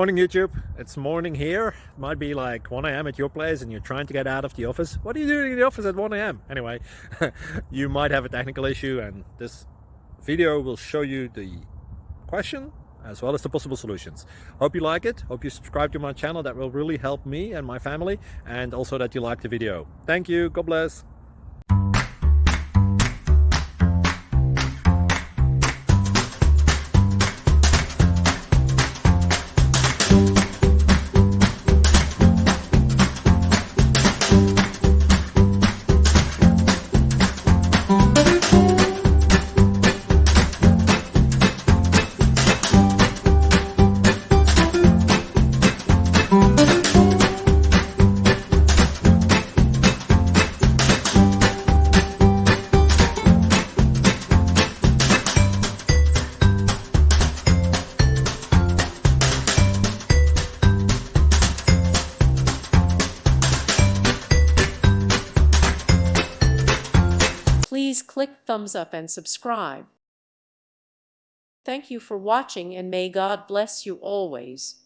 Morning YouTube, it's morning here. Might be like 1 a.m. at your place and you're trying to get out of the office. What are you doing in the office at 1 a.m.? Anyway, you might have a technical issue and this video will show you the question as well as the possible solutions. Hope you like it, hope you subscribe to my channel. That will really help me and my family, and also that you like the video. Thank you, God bless. Please click thumbs up and subscribe. Thank you for watching, and may God bless you always.